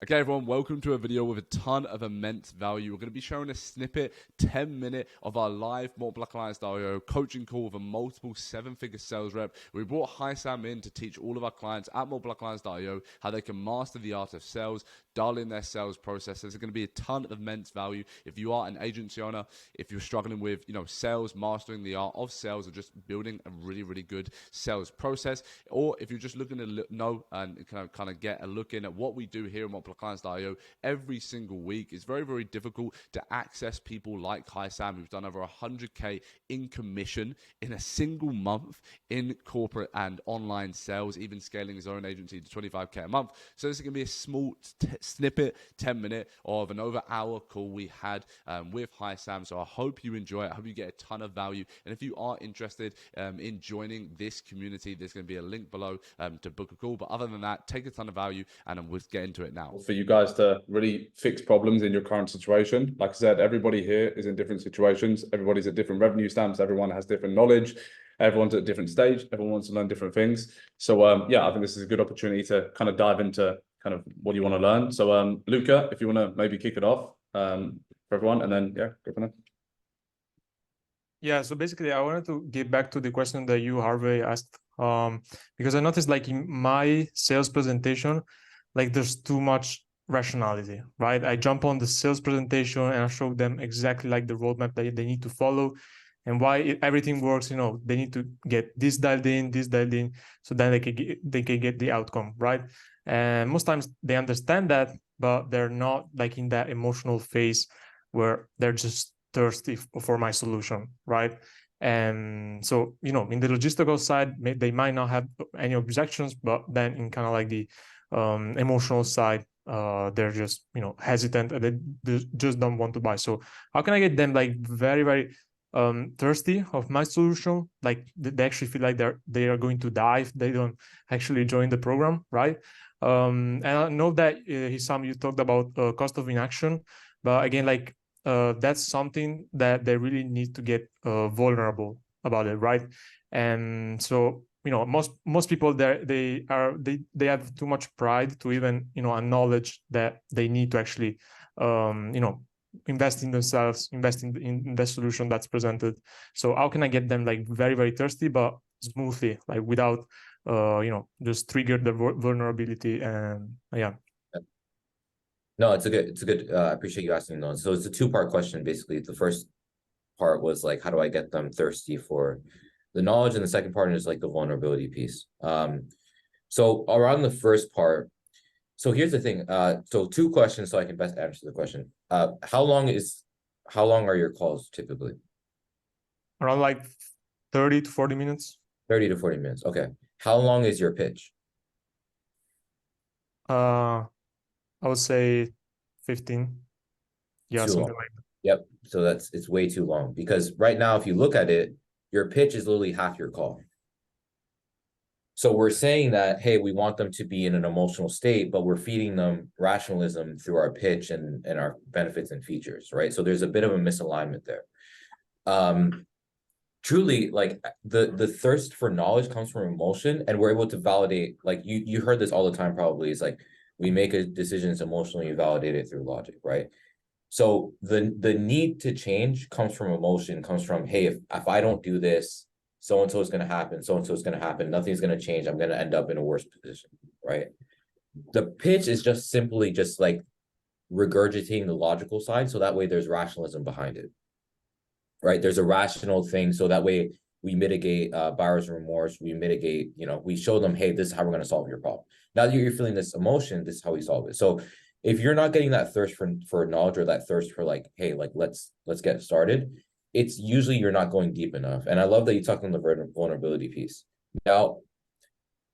Okay, everyone, welcome to a video with a ton of immense value. We're going to be showing a snippet, 10-minute of our live Multiple Clients.io coaching call with a multiple seven-figure sales rep. We brought Hysam in to teach all of our clients at Multiple Clients.io how they can master the art of sales, dial in their sales process. There's going to be a ton of immense value. If you are an agency owner, if you're struggling with, sales, mastering the art of sales, or just building a really, really good sales process, or if you're just looking to know and kind of get a look in at what we do here at Multiple Clients.io every single week. It's very, very difficult to access people like Hysam, who've done over 100K in commission in a single month in corporate and online sales, even scaling his own agency to 25K a month. So this is going to be a small snippet, 10-minute of an over-hour call we had with Hysam. So I hope you enjoy it. I hope you get a ton of value. And if you are interested in joining this community, there's going to be a link below to book a call. But other than that, take a ton of value, and we'll get into it now. For you guys to really fix problems in your current situation. Like I said, everybody here is in different situations. Everybody's at different revenue stamps. Everyone has different knowledge. Everyone's at a different stage. Everyone wants to learn different things. So yeah, I think this is a good opportunity to kind of dive into kind of what you want to learn. So Luca, if you want to maybe kick it off for everyone, and then yeah, go from there. Yeah, so basically I wanted to get back to the question that you, Harvey, asked, because I noticed like in my sales presentation, like there's too much rationality, right? I jump on the sales presentation and I show them exactly like the roadmap that they need to follow and why everything works. They need to get this dialed in, so then they can get the outcome, right? And most times they understand that, but they're not like in that emotional phase where they're just thirsty for my solution, right? And so, in the logistical side, they might not have any objections, but then in kind of like the emotional side, they're just hesitant and they just don't want to buy. So how can I get them like very, very thirsty of my solution? Like they actually feel like they are going to die if they don't actually join the program, right? And I know that Hysam, you talked about cost of inaction, but again, like that's something that they really need to get vulnerable about it, right? And so most people they have too much pride to even acknowledge that they need to actually invest in themselves, invest in the solution that's presented. So how can I get them like very, very thirsty but smoothly, like without just trigger the vulnerability? And yeah. No, it's a good I appreciate you asking those. So it's a two-part question. Basically, the first part was like, how do I get them thirsty for the knowledge? And the second part is like the vulnerability piece. So around the first part, so here's the thing. So two questions so I can best answer the question. How long are your calls typically? Around like 30 to 40 minutes. 30 to 40 minutes. Okay. How long is your pitch? I would say 15. Yeah, Too something long. like that. Yep. So it's way too long, because right now, if you look at it, your pitch is literally half your call. So we're saying that, hey, we want them to be in an emotional state, but we're feeding them rationalism through our pitch and our benefits and features, right? So there's a bit of a misalignment there. Truly, like the thirst for knowledge comes from emotion, and we're able to validate, like you heard this all the time probably, is like we make a decision, it's emotionally validated through logic, right? So the need to change comes from emotion, comes from, hey, if I don't do this, so-and-so is going to happen, so-and-so is going to happen, nothing's going to change, I'm going to end up in a worse position, right? The pitch is just simply just like regurgitating the logical side, so that way there's rationalism behind it, right? There's a rational thing, so that way we mitigate buyer's remorse, we mitigate, we show them, hey, this is how we're going to solve your problem. Now that you're feeling this emotion, this is how we solve it. So if you're not getting that thirst for knowledge, or that thirst for like, hey, like let's get started, it's usually you're not going deep enough. And I love that you talked on the vulnerability piece. Now,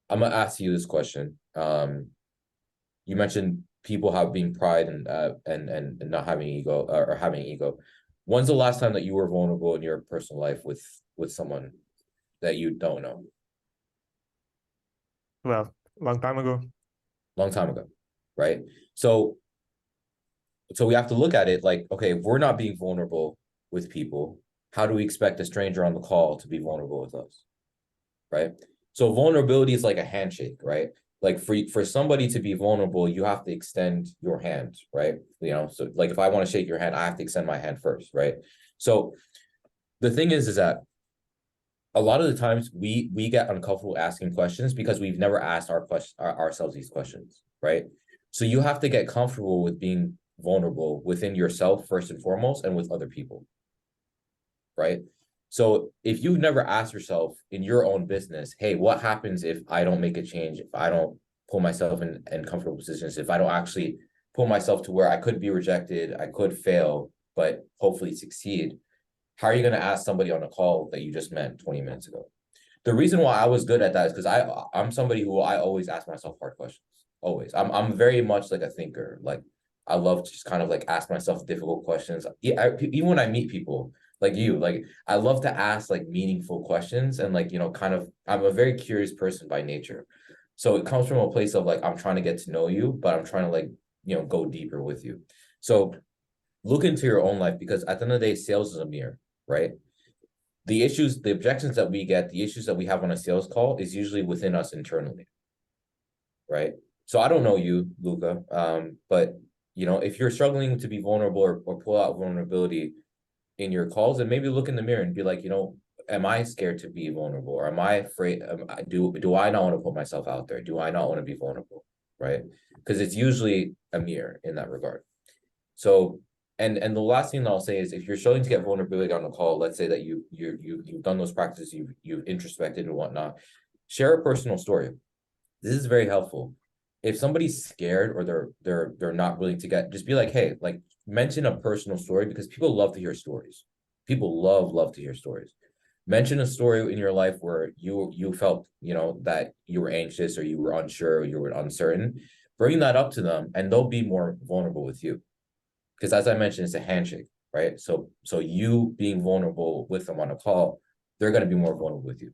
I'm gonna ask you this question. You mentioned people having pride and not having ego, or having ego. When's the last time that you were vulnerable in your personal life with someone that you don't know? Well, long time ago. Long time ago, right? So we have to look at it like, okay, if we're not being vulnerable with people, how do we expect a stranger on the call to be vulnerable with us, right? So vulnerability is like a handshake, right? like for somebody to be vulnerable, you have to extend your hand, right? You know, so like if I want to shake your hand, I have to extend my hand first, right? So the thing is that a lot of the times we get uncomfortable asking questions because we've never asked ourselves these questions, right? So you have to get comfortable with being vulnerable within yourself first and foremost, and with other people, right? So if you've never asked yourself in your own business, hey, what happens if I don't make a change, if I don't pull myself in comfortable positions, if I don't actually pull myself to where I could be rejected, I could fail, but hopefully succeed, how are you going to ask somebody on a call that you just met 20 minutes ago? The reason why I was good at that is because I'm somebody who I always ask myself hard questions. Always. I'm very much like a thinker. Like I love to just kind of like ask myself difficult questions. Even when I meet people like you, like I love to ask like meaningful questions, and like, you know, kind of, I'm a very curious person by nature. So it comes from a place of like, I'm trying to get to know you, but I'm trying to like, you know, go deeper with you. So look into your own life, because at the end of the day, sales is a mirror, right? The issues, the objections that we get, the issues that we have on a sales call is usually within us internally, right? So I don't know you, Luca, but you know, if you're struggling to be vulnerable or pull out vulnerability in your calls, then maybe look in the mirror and be like, you know, am I scared to be vulnerable, or am I afraid? Do I not want to put myself out there? Do I not want to be vulnerable, right? Because it's usually a mirror in that regard. So, and the last thing that I'll say is, if you're struggling to get vulnerability on a call, let's say that you've done those practices, you've introspected and whatnot, share a personal story. This is very helpful. If somebody's scared or they're not willing to get, just be like, hey, like mention a personal story, because people love to hear stories. People love to hear stories. Mention a story in your life where you felt, you know, that you were anxious or you were unsure or you were uncertain. Bring that up to them and they'll be more vulnerable with you. Because as I mentioned, it's a handshake, right? So you being vulnerable with them on a call, they're going to be more vulnerable with you.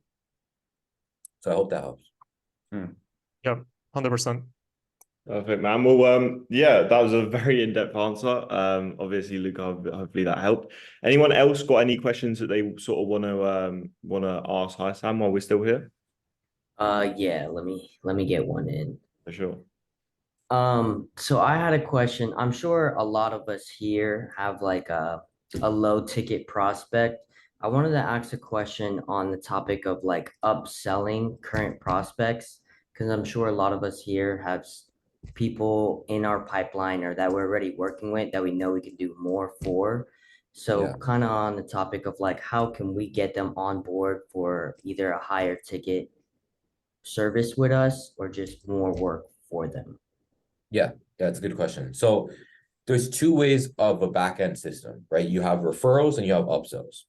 So I hope that helps. Yep, 100%. Perfect, man. Well, yeah, that was a very in-depth answer. Obviously, Luca, hopefully that helped. Anyone else got any questions that they sort of want to ask Hysam while we're still here? Yeah, let me get one in. For sure. So I had a question. I'm sure a lot of us here have like a low ticket prospect. I wanted to ask a question on the topic of like upselling current prospects, because I'm sure a lot of us here have people in our pipeline or that we're already working with that we know we can do more for. So Yeah. kind of on the topic of like, how can we get them on board for either a higher ticket service with us or just more work for them? Yeah, that's a good question. So there's two ways of a back-end system, right? You have referrals and you have upsells,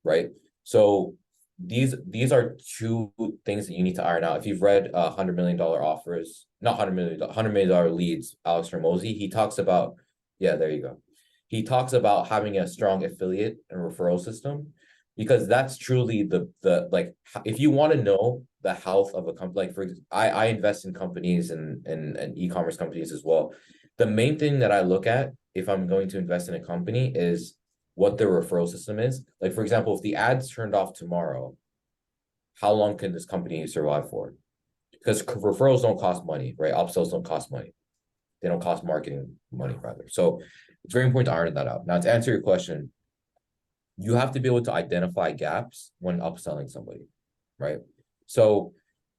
right? So these are two things that you need to iron out. If you've read $100 million offers, not $100 million leads, Alex Hormozi, he talks about, yeah, there you go. He talks about having a strong affiliate and referral system, because that's truly the like, if you want to know the health of a company, like I invest in companies and e-commerce companies as well. The main thing that I look at if I'm going to invest in a company is what their referral system is. Like, for example, if the ads turned off tomorrow, how long can this company survive for? Because referrals don't cost money, right? Upsells don't cost money. They don't cost marketing money, rather. So it's very important to iron that out. Now, to answer your question, you have to be able to identify gaps when upselling somebody, right? So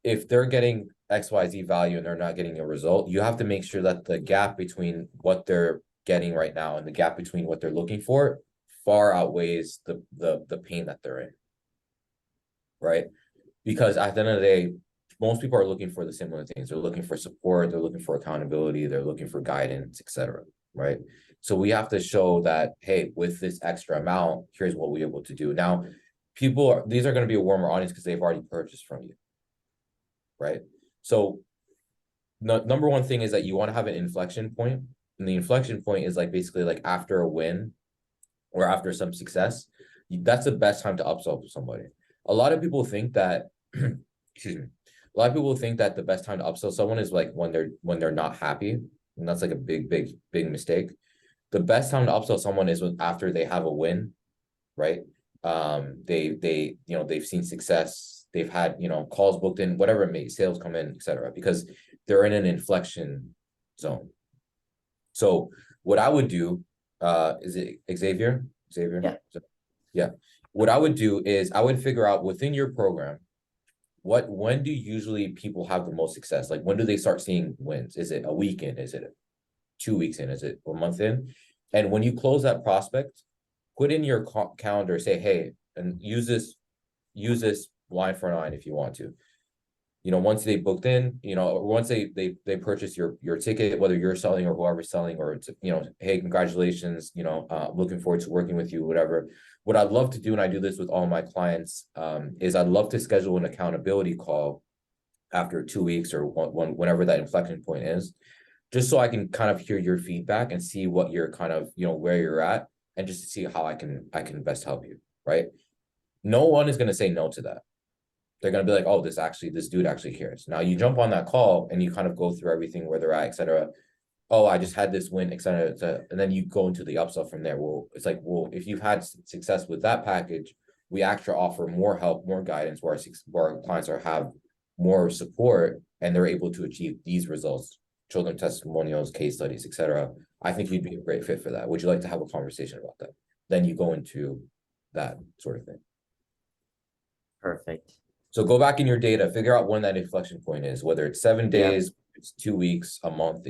if they're getting XYZ value and they're not getting a result, you have to make sure that the gap between what they're getting right now and the gap between what they're looking for far outweighs the pain that they're in, right? Because at the end of the day, most people are looking for the similar things. They're looking for support, they're looking for accountability, they're looking for guidance, etc. Right? So we have to show that, hey, with this extra amount, here's what we're able to do. Now, these are going to be a warmer audience because they've already purchased from you, right? So number one thing is that you want to have an inflection point. And the inflection point is like basically like after a win or after some success, that's the best time to upsell to somebody. A lot of people think that, excuse me, a lot of people think that the best time to upsell someone is like when they're not happy, and that's like a big mistake. The best time to upsell someone is after they have a win, right? They they've seen success, they've had calls booked in, whatever it may, sales come in, etc. Because they're in an inflection zone. So what I would do, is it Xavier? Yeah. Yeah. What I would do is I would figure out within your program, when do usually people have the most success? Like, when do they start seeing wins? Is it a week in? Is it 2 weeks in? Is it a month in? And when you close that prospect, put in your calendar, say, hey, and use this line for line if you want to. Once they booked in, or once they purchase your ticket, whether you're selling or whoever's selling, or it's, hey, congratulations, looking forward to working with you, whatever. What I'd love to do, and I do this with all my clients, is I'd love to schedule an accountability call after 2 weeks or whenever that inflection point is, just so I can kind of hear your feedback and see what you're kind of, where you're at, and just to see how I can best help you, right? No one is going to say no to that. They're going to be like, oh, this dude actually cares. Now you jump on that call and you kind of go through everything, where they're at, et cetera. Oh, I just had this win, et cetera, and then you go into the upsell from there. Well, it's like, well, if you've had success with that package, we actually offer more help, more guidance, where our clients have more support, and they're able to achieve these results, children testimonials, case studies, et cetera. I think you'd be a great fit for that. Would you like to have a conversation about that? Then you go into that sort of thing. Perfect. So go back in your data, figure out when that inflection point is, whether it's 7 days, it's 2 weeks, a month,